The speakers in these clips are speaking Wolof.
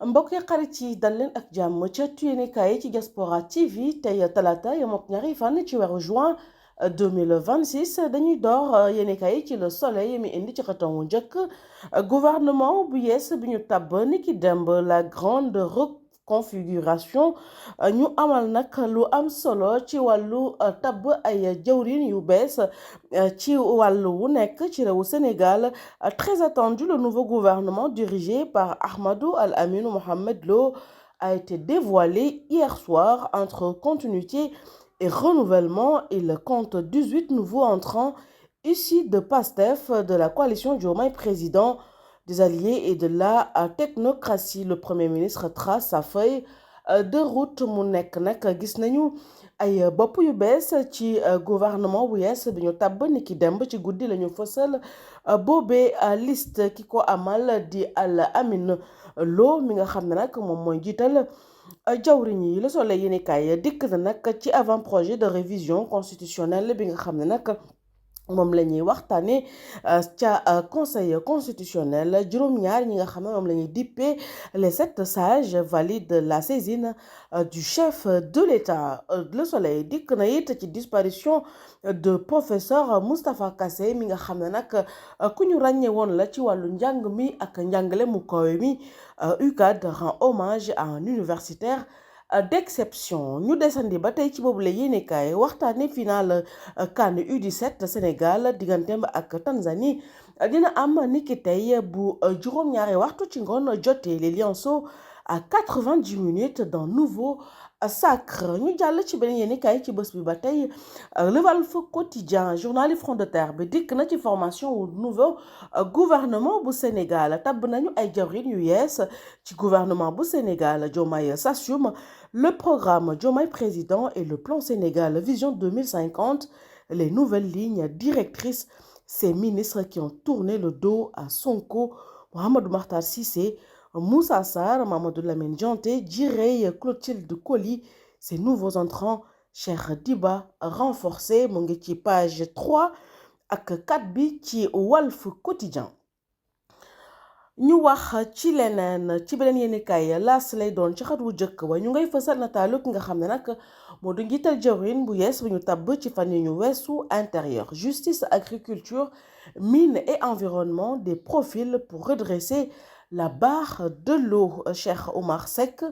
mbokk yi xarit yi dal leen ak jàmm ca yéenekaay yi ci Diaspora TV tey talaata yam ak ñaari fan ci weeru juin 2026 dañuy door yéenekaay yi ci Le Soleil mi indi ci xëtam wu njëkk gouvernement bu yees bi ñu tabb niki demb la grande reconfiguration ñu amal nag lu am solo ci wàllu tabb ay jëwriñ yu bees ci wàllu wu nekk ci réewu Sénégal. Très attendu, le nouveau gouvernement dirigé par Ahmadou Al-Amin Mohamed Lo a été dévoilé hier soir. Entre continuité et renouvellement, il compte 18 nouveaux entrants issus de PASTEF, de la coalition Diomaye Président, des alliés et de la technocratie. Le Premier ministre trace sa feuille de route mu nekk nag gis nañu ay bopp yu bees ci gouvernement bu yees bi ñu tabb ni ki demb ci guddi la ñu fësal boobee liste ki ko amal di Al Amin Lo mi nga xam ne nag moom mooy jiital jawriñ yi. Le Soleil yéenekaay dikk na nag ci avant projet de révision constitutionnelle bi nga xam ne nag moom la ñuy waxtaane ca conseil constitutionnel. Juróom-ñaar ñi nga xam ne moom la ñuy dippee les 7 sages valident la saisine du chef de l'État. Le Soleil dikk na it ci disparition de professeur Moustapha Kassé mi nga xam ne nag ku ñu ràññee woon la ci wàllu njàng mi ak njàngale mu kawe mi. UCAD rend hommage à un universitaire d'exception. Ñu desandi ba tey ci boobu la yéenekaay waxtaane final CAN U17 Sénégal digganteem ak Tanzanie dina am niki tey bu juróom-ñaari waxtu ci ngoon jotee. Les Lionceaux à 90 minutes d'un nouveau sacre. Ñu jàll ci beneen yéenekaay ci bés bi ba tey Le Walf Quotidien journal Front de Terre bi dikk na ci formation wu nouveau gouvernement bu Sénégal. Tabb nañu ay jawriñ yu yees ci gouvernement bu Sénégal. Diomaye s'assume le programme Diomaye Président et le plan Sénégal Vision 2050, les nouvelles lignes directrices. Ces ministres qui ont tourné le dos à Sonko, Mohamed Makhtar Cissé, Moussa Sarr, Mamadou Lamine Dianté, Djirey Clotilde Coly, ces nouveaux entrants, Cheikh Diba, renforcés mu ngi ci page 3 ak 4 bi ci Walf Quotidien. ñu wax ci leneen ci beneen yéenekaay L'As lay doon ci xët wu jëkk wa ñu ngay fësal nataalu ki nga xam ne nag moo du njiital jawriñ bu yees bi ñu tabb ci fan yi ñu weesu intérieur, justice, agriculture, mine et environnement, des profils pour redresser la barre de l'eau. Cheikh Omar Seck,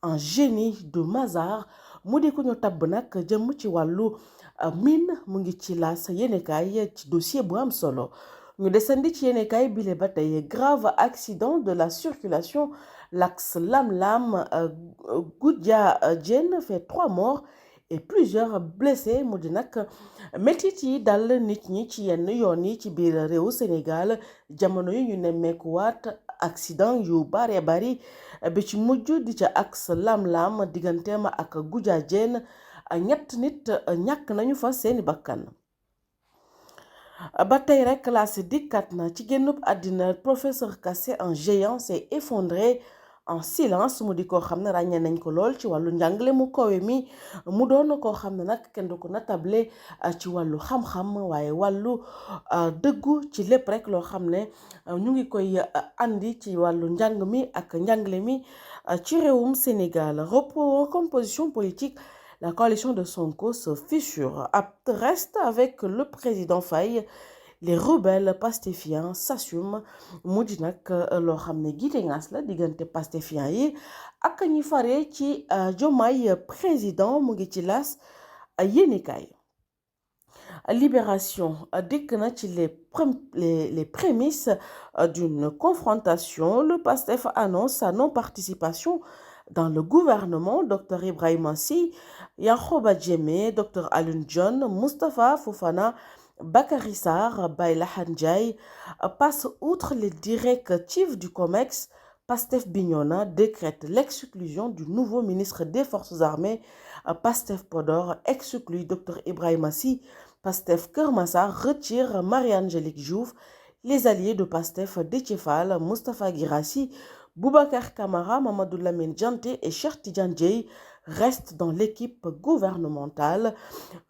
un génie de Mazar, mu di ko ñu tabb nag jëm ci wàllu mine mu ngi ci L'As yéenekaay ci dossier bu am solo. Ñu desandi ci yéenekaay bile ba tey grave accident de la circulation, l'axe Lam-Lam Goudia Diène fait 3 morts et plusieurs blessés. Mu di nag métit yi dal nit ñi ci yenn yoon yi ci biir réewu Sénégal jamono yi ñu nemmeekuwaat accident yu bare bari bi ci mujj di ca axe Lam-Lam digganteem ak Goudia Diène ñett nit ñàkk nañu fa seeni bakkan. ba tey rek L'As dikkat na ci génnub àddina professeur Kassé, un géant s'est effondré en silence. mu di koo xam ne ràññee nañ ko lool ci wàllu njàngale mu kawe mi mu doon koo xam ne nag kenn du ko natable ci wàllu xam-xam waaye wàllu dëggu ci lépp rek loo xam ne ñu ngi koy andi ci wàllu njàng mi ak njàngale mi ci réewum Sénégal. Recomposition politique, la coalition de Sonko se fissure. Reste avec le président Faye. Les rebelles pastéfiens s'assument. mu di nag loo xam ne giite ngaas la diggante pastéfiens yi ak ñi fare ci Diomaye Président mu ngi ci L'As yéenekaay. Libération dikk na ci les prémices d'une confrontation. Le PASTEF annonce sa non-participation dans le gouvernement. Dr Ibrahima Sy, Yankhoba Diémé, Dr Alioune Dione, Moustapha Fofana, Bakary Sarr, Baye Lahan Ndiaye passent outre les directives du COMEX. PASTEF Bignona décrète l'exclusion du nouveau ministre des Forces armées. PASTEF Podor exclut Dr Ibrahima Sy. PASTEF Keur Massar retire Marie-Angélique Diouf. Les alliés de PASTEF Déthié Fall, Moustapha Guirassy, Boubacar Camara, Mamadou Lamine Dianté et Cheikh Tidiane Dièye reste dans l'équipe gouvernementale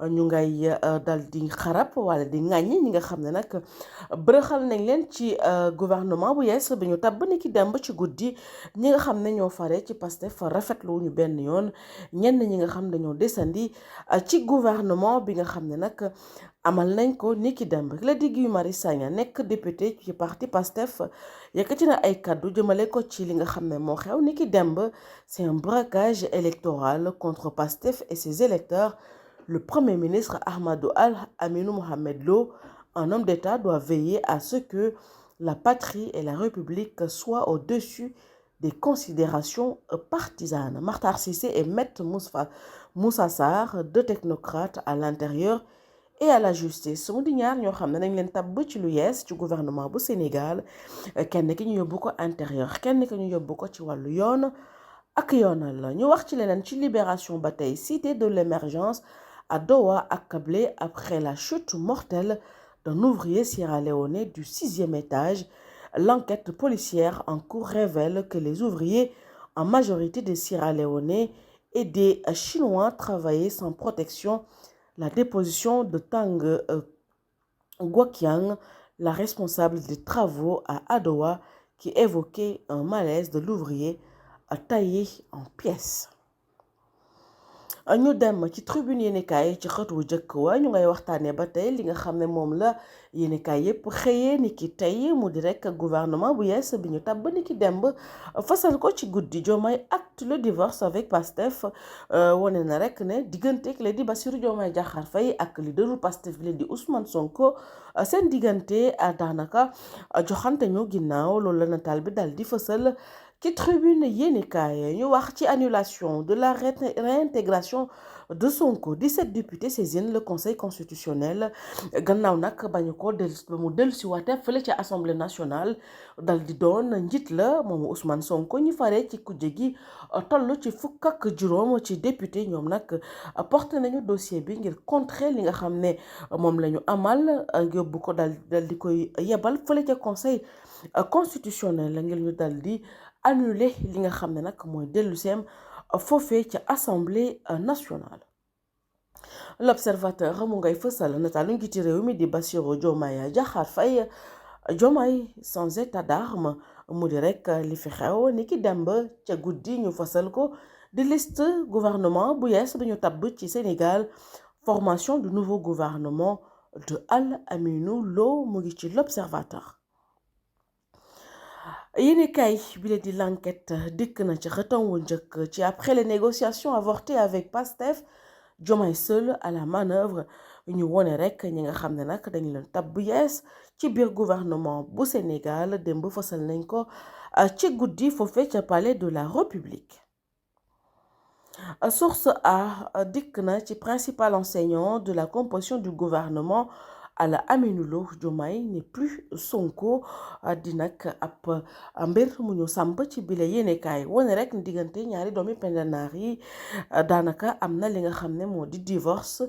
ñu ngay dal di xarab wala di ŋàññi ñi nga xam ne nag bërëxal nañ leen ci gouvernement bu yees bi ñu tabb ni ki demb ci guddi ñi nga xam ne ñoo fare ci Pastef rafetlu wuñu benn yoon ñenn ñi nga xam ne dañoo desandi ci gouvernement bi nga xam ne nag amal nañ ko ni ki demb la di Guy Marius Sagna nekk député ci parti Pastef yëkkati na ay kaddu jëmale ko ci li nga xam ne moo xew ni ki demb c'est un braquage électoral contre Pastef et ses électeurs. Le Premier ministre Ahmadou Al-Aminou Mohamed Lo, un homme d'État, doit veiller à ce que la patrie et la République soient au-dessus des considérations partisanes. Makhtar Cissé et Maître Moussa Sarr, deux technocrates à l'intérieur et à la justice mu di ñaar ñoo xam ne dañ leen tabb ci lu yees ci gouvernement bu Sénégal kenn ki ñu yóbbu ko intérieur kenn ki ñu yóbbu ko ci wàllu yoon ak yoonal la ñu wax ci leneen ci Libération ba tey cité de l'émergence à Doha accablé après la chute mortelle d'un ouvrier sierra-léonais du 6e étage. L'enquête policière en cours révèle que les ouvriers, en majorité des Sierra-Léonais et des Chinois, travaillaient sans protection. La déposition de Tang Guoqiang, la responsable des travaux à Adowa, qui évoquait un malaise de l'ouvrier taillé en pièces. ñu dem ci tribune yéenekaay ci xët wu jëkk wa ñu ngay waxtaanee ba tey li nga xam ne moom la yéenekaay yépp xëyee ni ki tey mu di rek gouvernement bu yees bi ñu tabb ni ki demb fasal ko ci guddi Diomaye acte le divorce avec Pastef wane na rek ne diggante ki la di Bassirou Diomaye Diakhar Faye ak leaderu Pastef bi la di Ousmane Sonko seen diggante daanaka joxante ñu ginnaaw loolu la nataal bi dal di fësal ci tribune yéenekaay ñu wax ci annulation de la réintégration de Sonko 17 députés saisissent le Conseil constitutionnel gannaaw nag bañu ko ba mu dellusi waate fële ci Assemblée nationale dal di doon njiit la moomu Ousmane Sonko ñu faree ci kujje gi toll ci fukk ak juróom ci député ñoom nag porté nañu dossier bi ngir contrer li nga xam ne moom la ñu amal yóbbu ko dal di koy yebal fële ca Conseil constitutionnel la ngir ñu dal di annuler li nga xam ne nag mooy dellu seem foofee ca Assemblée nationale. L'Observateur mu ngay fësal nataalu njiiti réew mi di Bassirou Diomaye Diakhar Faye Diomaye sans état d'arme mu di rek li fi xew ni ki demb ca guddi ñu fësal ko di liste gouvernement bu yees bi ñu tabb ci Sénégal formation du nouveau gouvernement de Al-Aminou Lo mu ngi ci L'Observateur. Yéenekaay bi la di L'Enquête dikk na ci xëtam wu njëkk ci après les négociations avortées avec Pastef Diomaye seul à la manœuvre ñu wone rek ñi nga xam ne nag dañ leen tabb yees ci biir gouvernement bu Sénégal démb fësal nañ ko ci guddi foofee ca palais de la République. Source A dikk na ci principal enseignant de la composition du gouvernement Al-Aminou Lo Diomaye n'est plus Sonko di nag ab mbir mu ñu sàmp ci bile yéenekaay wane rek diggante ñaari doomi pendenaar yi daanaka am na li nga xam ne moo di divorce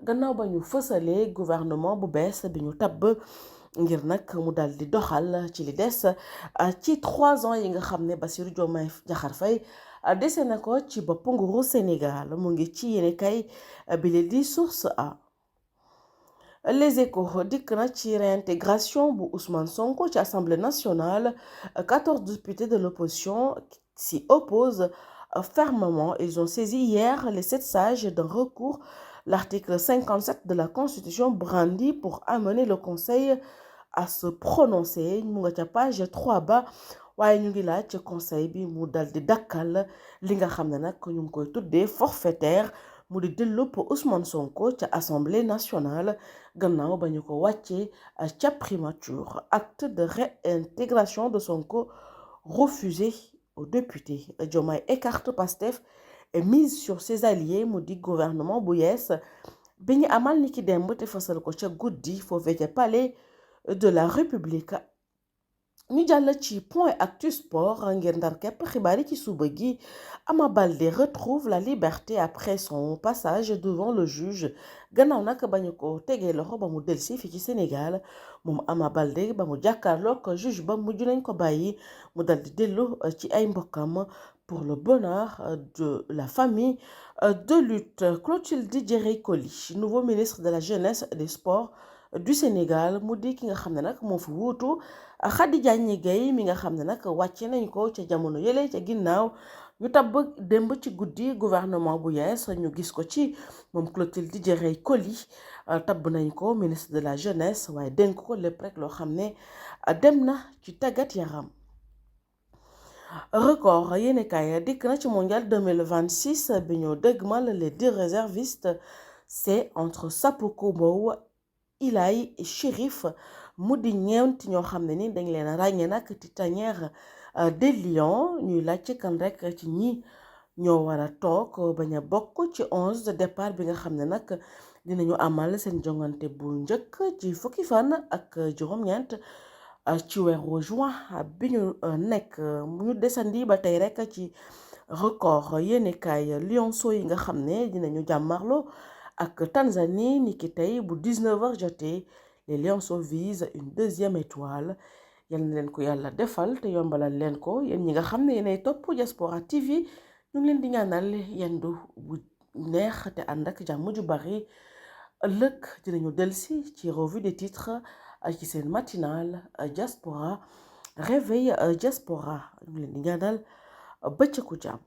gannaaw ba ñu fësalee gouvernement bu bees bi ñu tabb ngir nag mu dal di doxal ci li des ci 3 ans yi nga xam ne Bassirou Diomaye Diakhar Faye dese na ko ci bopp nguuru Sénégal mu ngi ci yéenekaay bile di Source A. Les Échos dikk na ci réintégration bu Ousmane Sonko ci Assemblée nationale 14 députés de l'opposition s'y opposent fermement. Ils ont saisi hier les 7 sages d'un recours. L'article 57 de la Constitution brandi pour amener le Conseil à se prononcer mu nga ca page 3 ba waaye ñu ngi laaj ci conseil bi mu dal di dakkal li nga xam ne nag ñu ngi koy tuddee forfaitaire mu di delloo Ousmane Sonko ca Assemblée nationale gannaaw ba ñu ko wàccee ca primature. Acte de réintégration de Sonko refusé aux députés. Diomaye écarte Pastef et mise sur ses alliés mu di gouvernement bu yees bi ñu amal ni ki demb te fasal ko ca guddi foofee ca palais de la République. ñu jàll ci point actu sport ngir ndar képp xibaar yi ci suba gi. Ama Baldé retrouve la liberté après son passage devant le juge gannaaw nag ba ñu ko tegee loxo ba mu delsi fii ci Sénégal moom Ama Baldé ba mu jàkkaarloog juge ba mujj nañ ko bàyyi mu dal di dellu ci ay mbokkam pour le bonheur de la famille de lutte. Clotilde Diéry Coly nouveau ministre de la jeunesse et des sports du Sénégal mu di ki nga xam ne nag moo fi wuutu Khady Diagne Gaye mi nga xam ne nag wàcce nañ ko ca jamono yële ca ginnaaw ñu tabb démb ci guddi gouvernement bu yees ñu gis ko ci moom Clotilde Diéry Coly tabb nañ ko ministre de la jeunesse waaye dénk ko lépp rek loo xam ne dem na ci tàggat yaram. Record yéenekaay dikk na ci mondial 2026 bi ñu dëgmal les 10 réservistes c'est entre Sapoko Mbow Ilaay et Chérif mu di ñeent ñoo xam ne ni dañ leen a ràññee nag ci tanière des lions ñuy laajte kan rek ci ñi ñoo war a toog bañ a bokk ci 11 de départ bi nga xam ne nag dinañu amal seen jongante bu njëkk ci fukki fan ak juróom-ñeent ci weeru juin bi ñu nekk ñu desandi ba tey rek ci record yéenekaay lionceaux yi nga xam ne dinañu jàmmarloo ak Tanzanie niki tey bu 19h jotee les lionceaux visent une deuxième étoile yal na leen ko yàlla defal te yombalal leen ko yéen ñi nga xam ne yéenay topp Diaspora TV ñu ngi leen di ñaanal yendu bu neex te ànd ak jàmm ju bari ëllëg dinañu delsi ci revue des titres ci seen matinal Diaspora réveil Diaspora ñu ngi leen di ñaanal bëccëgu jàmm.